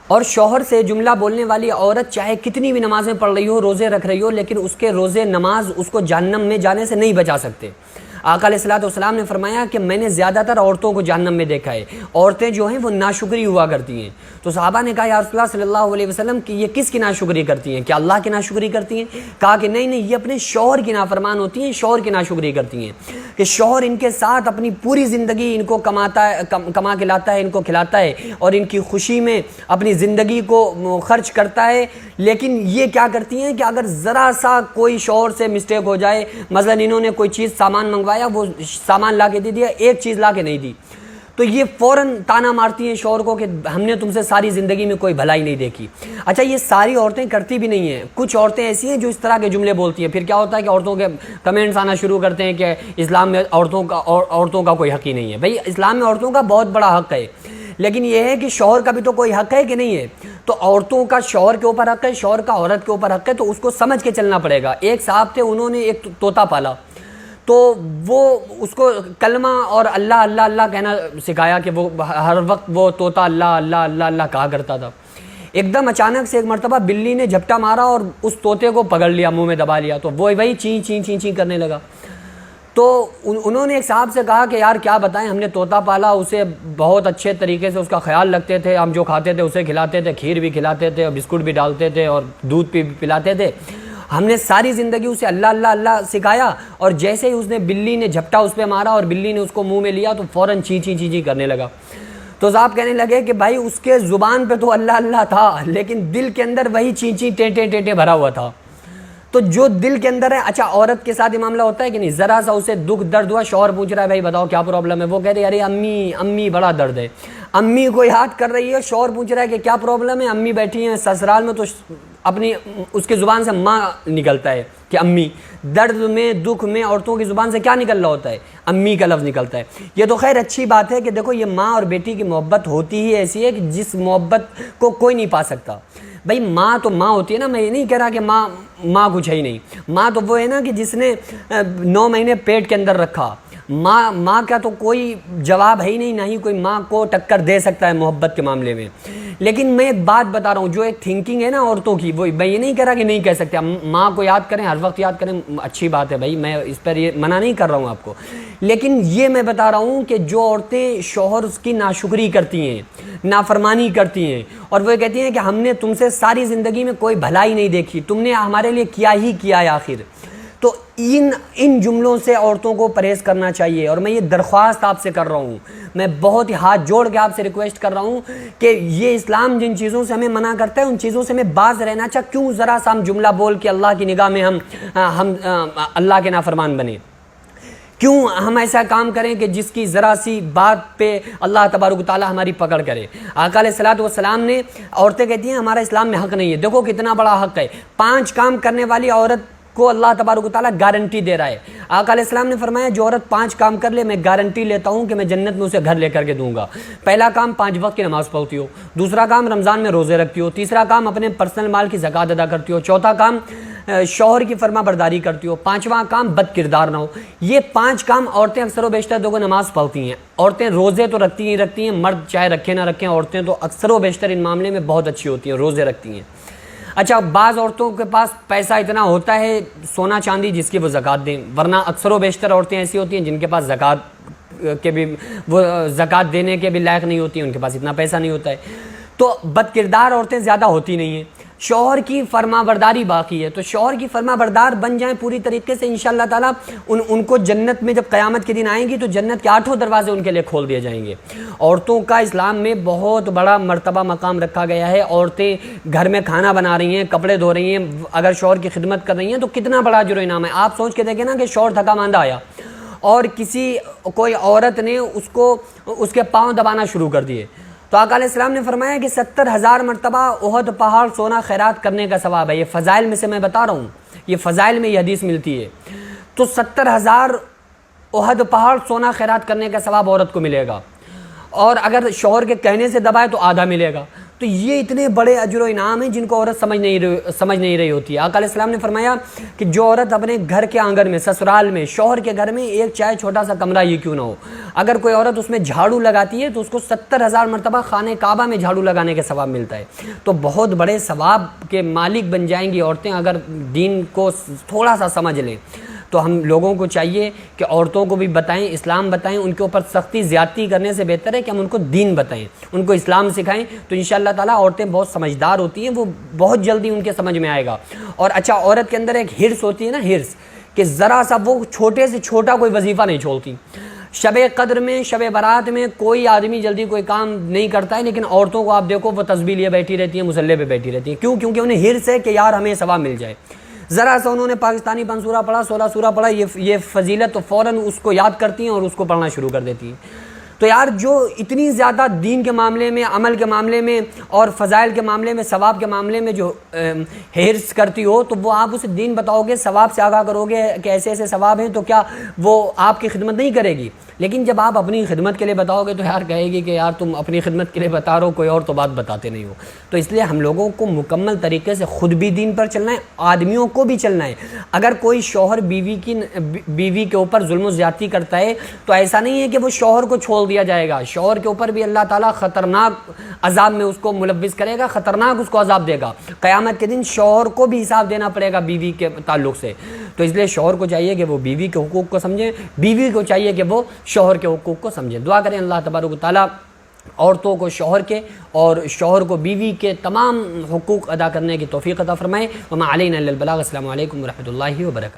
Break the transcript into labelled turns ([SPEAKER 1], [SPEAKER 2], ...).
[SPEAKER 1] اور شوہر سے جملہ بولنے والی عورت چاہے کتنی بھی نمازیں پڑھ رہی ہو، روزے رکھ رہی ہو، لیکن اس کے روزے نماز اس کو جہنم میں جانے سے نہیں بچا سکتے۔ آقا علیہ الصلوۃ والسلام نے فرمایا کہ میں نے زیادہ تر عورتوں کو جہنم میں دیکھا ہے، عورتیں جو ہیں وہ ناشکری ہوا کرتی ہیں۔ تو صحابہ نے کہا یا رسول اللہ صلی اللہ علیہ وسلم کہ یہ کس کی ناشکری کرتی ہیں؟ کیا اللہ کی ناشکری کرتی ہیں؟ کہا کہ نہیں نہیں، یہ اپنے شوہر کی نافرمان ہوتی ہیں، شوہر کی ناشکری کرتی ہیں، کہ شوہر ان کے ساتھ اپنی پوری زندگی ان کو کما کے لاتا ہے، ان کو کھلاتا ہے اور ان کی خوشی میں اپنی زندگی کو خرچ کرتا ہے، لیکن یہ کیا کرتی ہیں کہ اگر ذرا سا کوئی شوہر سے مسٹیک ہو جائے، مثلا انہوں نے کوئی چیز سامان منگوایا، وہ سامان لا کے دے دیا، ایک چیز لا کے نہیں دی، تو یہ فوراً تانا مارتی ہیں شوہر کو کہ ہم نے تم سے ساری زندگی میں کوئی بھلائی نہیں دیکھی۔ اچھا، یہ ساری عورتیں کرتی بھی نہیں ہیں، کچھ عورتیں ایسی ہیں جو اس طرح کے جملے بولتی ہیں، پھر کیا ہوتا ہے کہ عورتوں کے کمنٹس آنا شروع کرتے ہیں کہ اسلام میں عورتوں کا کوئی حق ہی نہیں ہے۔ بھئی اسلام میں عورتوں کا بہت بڑا حق ہے، لیکن یہ ہے کہ شوہر کا بھی تو کوئی حق ہے کہ نہیں ہے؟ تو عورتوں کا شوہر کے اوپر حق ہے، شوہر کا عورت کے اوپر حق ہے، تو اس کو سمجھ کے چلنا پڑے گا۔ ایک صاحب تھے، انہوں نے ایک طوطا پالا، تو وہ اس کو کلمہ اور اللہ اللہ اللہ کہنا سکھایا کہ وہ ہر وقت وہ طوطا اللہ اللہ اللہ اللہ کہا کرتا تھا۔ ایک دم اچانک سے ایک مرتبہ بلی نے جھپٹا مارا اور اس طوطے کو پکڑ لیا، منہ میں دبا لیا، تو وہ وہی چین چین چین چین کرنے لگا۔ تو انہوں نے ایک صاحب سے کہا کہ یار کیا بتائیں، ہم نے طوطا پالا، اسے بہت اچھے طریقے سے اس کا خیال رکھتے تھے، ہم جو کھاتے تھے اسے کھلاتے تھے، کھیر بھی کھلاتے تھے اور بسکٹ بھی ڈالتے تھے اور دودھ بھی پلاتے تھے، ہم نے ساری زندگی اسے اللہ اللہ اللہ سکھایا، اور جیسے ہی اس نے بلی نے جھپٹا اس پہ مارا اور بلی نے اس کو منہ میں لیا تو فوراً چی چی چی چی کرنے لگا۔ تو صاحب کہنے لگے کہ بھائی اس کے زبان پہ تو اللہ اللہ تھا، لیکن دل کے اندر وہی چی چی ٹیٹے ٹیٹے بھرا ہوا تھا۔ تو جو دل کے اندر ہے، اچھا عورت کے ساتھ یہ معاملہ ہوتا ہے کہ نہیں، ذرا سا اسے دکھ درد ہوا، شوہر پوچھ رہا ہے بھائی بتاؤ کیا پرابلم ہے، وہ کہہ رہی ہے ارے امی امی بڑا درد ہے، امی کو یاد کر رہی ہے، شوہر پوچھ رہا ہے کہ کیا پرابلم ہے، امی بیٹھی ہیں سسرال میں، تو اپنی اس کی زبان سے ماں نکلتا ہے کہ امی۔ درد میں دکھ میں عورتوں کی زبان سے کیا نکل رہا ہوتا ہے؟ امی کا لفظ نکلتا ہے۔ یہ تو خیر اچھی بات ہے کہ دیکھو یہ ماں اور بیٹی کی محبت ہوتی ہی ایسی ہے کہ جس محبت کو کوئی نہیں پا سکتا۔ بھائی ماں تو ماں ہوتی ہے نا، میں یہ نہیں کہہ رہا کہ ماں کچھ ہے ہی نہیں، ماں تو وہ ہے نا کہ جس نے 9 مہینے پیٹ کے اندر رکھا، ماں کا تو کوئی جواب ہے ہی نہیں، نہ ہی کوئی ماں کو ٹکر دے سکتا ہے محبت کے معاملے میں۔ لیکن میں ایک بات بتا رہا ہوں، جو ایک تھنکنگ ہے نا عورتوں کی، وہ میں یہ نہیں کہہ رہا کہ نہیں کہہ سکتے، ماں کو یاد کریں، ہر وقت یاد کریں، اچھی بات ہے بھائی، میں اس پر یہ منع نہیں کر رہا ہوں آپ کو، لیکن یہ میں بتا رہا ہوں کہ جو عورتیں شوہر اس کی ناشکری کرتی ہیں، نافرمانی کرتی ہیں، اور وہ کہتی ہیں کہ ہم نے تم سے ساری زندگی میں کوئی بھلائی نہیں دیکھی، تم نے ہمارے لیے کیا ہی کیا ہے آخر، تو ان جملوں سے عورتوں کو پرہیز کرنا چاہیے۔ اور میں یہ درخواست آپ سے کر رہا ہوں، میں بہت ہی ہاتھ جوڑ کے آپ سے ریکویسٹ کر رہا ہوں کہ یہ اسلام جن چیزوں سے ہمیں منع کرتا ہے ان چیزوں سے ہمیں باز رہنا چاہیے۔ کیوں ذرا سا ہم جملہ بول کے اللہ کی نگاہ میں ہم اللہ کے نافرمان بنے؟ کیوں ہم ایسا کام کریں کہ جس کی ذرا سی بات پہ اللہ تبارک و تعالیٰ ہماری پکڑ کرے؟ آقا علیہ الصلوۃ والسلام نے، عورتیں کہتی ہیں ہمارا اسلام میں حق نہیں ہے، دیکھو کتنا بڑا حق ہے، 5 کام کرنے والی عورت کو اللہ تبارک و تعالیٰ گارنٹی دے رہا ہے۔ آقا علیہ السلام نے فرمایا جو عورت 5 کام کر لے، میں گارنٹی لیتا ہوں کہ میں جنت میں اسے گھر لے کر کے دوں گا۔ پہلا کام 5 وقت کی نماز پڑھتی ہو، دوسرا کام رمضان میں روزے رکھتی ہو، تیسرا کام اپنے پرسنل مال کی زکوٰۃ ادا کرتی ہو، چوتھا کام شوہر کی فرما برداری کرتی ہو، 5واں کام بد کردار نہ ہو۔ یہ 5 کام عورتیں اکثر و بیشتر دیکھو نماز پڑھتی ہیں، عورتیں روزے تو رکھتی ہیں، مرد چاہے رکھے نہ رکھیں، عورتیں تو اکثر و بیشتر ان معاملے میں بہت اچھی ہوتی ہیں، روزے رکھتی ہیں۔ اچھا بعض عورتوں کے پاس پیسہ اتنا ہوتا ہے سونا چاندی جس کی وہ زکوٰۃ دیں، ورنہ اکثر و بیشتر عورتیں ایسی ہوتی ہیں جن کے پاس زکوٰۃ دینے کے بھی لائق نہیں ہوتی ہیں، ان کے پاس اتنا پیسہ نہیں ہوتا ہے۔ تو بد کردار عورتیں زیادہ ہوتی نہیں ہیں، شوہر کی فرما برداری باقی ہے، تو شوہر کی فرما بردار بن جائیں پوری طریقے سے، انشاءاللہ تعالیٰ ان کو جنت میں جب قیامت کے دن آئیں گی تو جنت کے 8 دروازے ان کے لیے کھول دیے جائیں گے۔ عورتوں کا اسلام میں بہت بڑا مرتبہ مقام رکھا گیا ہے، عورتیں گھر میں کھانا بنا رہی ہیں، کپڑے دھو رہی ہیں، اگر شوہر کی خدمت کر رہی ہیں تو کتنا بڑا اجر و انعام ہے۔ آپ سوچ کے دیکھیں نا کہ شوہر تھکا ماندہ آیا اور کوئی عورت نے اس کے پاؤں دبانا شروع کر دیے، تو آقا علیہ السلام نے فرمایا کہ 70,000 مرتبہ احد پہاڑ سونا خیرات کرنے کا ثواب ہے۔ یہ فضائل میں سے میں بتا رہا ہوں، یہ فضائل میں یہ حدیث ملتی ہے، تو 70,000 احد پہاڑ سونا خیرات کرنے کا ثواب عورت کو ملے گا، اور اگر شوہر کے کہنے سے دبائے تو آدھا ملے گا۔ تو یہ اتنے بڑے اجر و انعام ہیں جن کو عورت سمجھ نہیں رہی ہوتی ہے۔ آقا علیہ السلام نے فرمایا کہ جو عورت اپنے گھر کے آنگن میں، سسرال میں، شوہر کے گھر میں ایک چاہے چھوٹا سا کمرہ یہ کیوں نہ ہو، اگر کوئی عورت اس میں جھاڑو لگاتی ہے تو اس کو 70,000 مرتبہ خانہ کعبہ میں جھاڑو لگانے کے ثواب ملتا ہے۔ تو بہت بڑے ثواب کے مالک بن جائیں گی عورتیں اگر دین کو تھوڑا سا سمجھ لیں۔ تو ہم لوگوں کو چاہیے کہ عورتوں کو بھی بتائیں، اسلام بتائیں، ان کے اوپر سختی زیادتی کرنے سے بہتر ہے کہ ہم ان کو دین بتائیں، ان کو اسلام سکھائیں، تو انشاءاللہ تعالیٰ عورتیں بہت سمجھدار ہوتی ہیں، وہ بہت جلدی ان کے سمجھ میں آئے گا۔ اور اچھا، عورت کے اندر ایک ہرس ہوتی ہے نا، ہرس، کہ ذرا سا وہ چھوٹے سے چھوٹا کوئی وظیفہ نہیں چھوڑتی۔ شب قدر میں، شب برات میں کوئی آدمی جلدی کوئی کام نہیں کرتا ہے، لیکن عورتوں کو آپ دیکھو وہ تسبیح لیے بیٹھی رہتی ہیں، مصلی پہ بیٹھی رہتی ہیں۔ کیوں؟ کیونکہ انہیں ہرس ہے کہ یار ہمیں ثواب مل جائے۔ ذرا سا انہوں نے پاکستانی 5 سورہ پڑھا، 16 سورہ پڑھا، یہ فضیلت تو فوراً اس کو یاد کرتی ہیں اور اس کو پڑھنا شروع کر دیتی ہیں۔ تو یار جو اتنی زیادہ دین کے معاملے میں، عمل کے معاملے میں اور فضائل کے معاملے میں، ثواب کے معاملے میں جو حرص کرتی ہو، تو وہ آپ اسے دین بتاؤ گے، ثواب سے آگاہ کرو گے کہ ایسے ایسے ثواب ہیں، تو کیا وہ آپ کی خدمت نہیں کرے گی؟ لیکن جب آپ اپنی خدمت کے لیے بتاؤ گے تو یار کہے گی کہ یار تم اپنی خدمت کے لیے بتا رہے ہو، کوئی اور تو بات بتاتے نہیں ہو۔ تو اس لیے ہم لوگوں کو مکمل طریقے سے خود بھی دین پر چلنا ہے، آدمیوں کو بھی چلنا ہے۔ اگر کوئی شوہر بیوی کے اوپر ظلم و زیادتی کرتا ہے تو ایسا نہیں ہے کہ وہ شوہر کو چھوڑ دیا جائے گا، شوہر کے اوپر بھی اللہ تعالیٰ خطرناک عذاب میں اس کو ملوث کرے گا، خطرناک اس کو عذاب دے گا۔ قیامت کے دن شوہر کو بھی حساب دینا پڑے گا بیوی کے تعلق سے۔ تو اس لیے شوہر کو چاہیے کہ وہ بیوی کے حقوق کو سمجھے، بیوی کو چاہیے کہ وہ شوہر کے حقوق کو سمجھے۔ دعا کریں اللہ تبارک و تعالیٰ عورتوں کو شوہر کے اور شوہر کو بیوی کے تمام حقوق ادا کرنے کی توفیق عطا فرمائے۔ وما علینا الا البلاغ۔ السلام علیکم ورحمۃ اللہ وبرکاتہ۔